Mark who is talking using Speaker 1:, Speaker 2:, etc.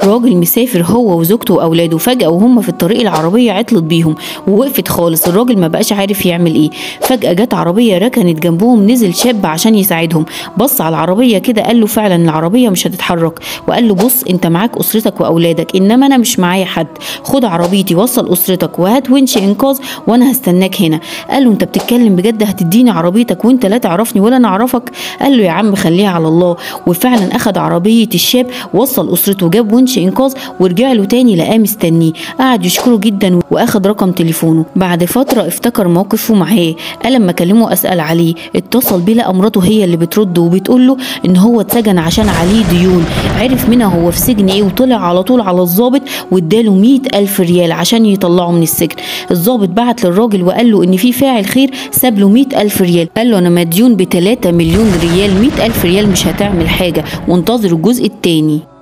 Speaker 1: راجل مسافر هو وزوجته واولاده، فجأة وهم في الطريق العربية عطلت بيهم ووقفت خالص. الراجل ما بقاش عارف يعمل ايه. فجأة جت عربية ركنت جنبهم، نزل شاب عشان يساعدهم، بص على العربية كده قال له فعلا العربية مش هتتحرك، وقال له بص انت معاك اسرتك واولادك، انما انا مش معايا حد، خد عربيتي وصل اسرتك وهات ونش انقاذ وانا هستناك هنا. قال له انت بتتكلم بجد؟ هتديني عربيتك وانت لا تعرفني ولا انا اعرفك؟ قال له يا عم خليها على الله. وفعلا اخد عربية الشاب وصل اسرته، جاب ونش انقاذ ورجع له تاني لقاه مستنيه، قعد يشكره جدا واخد رقم تليفونه. بعد فتره افتكر موقفه معاه، قال لما كلمه اسال عليه اتصل بيه لقى مراته هي اللي بترد وبتقول له ان هو اتسجن عشان عليه ديون، عرف منها هو في سجن ايه وطلع على طول على الضابط واداله 100,000 ريال عشان يطلعه من السجن. الضابط بعت للراجل وقال له ان في فاعل خير ساب له 100,000 ريال، قال له انا مديون ب3 مليون ريال، 100,000 ريال مش هتعمل حاجه وانتظر الجزء التاني.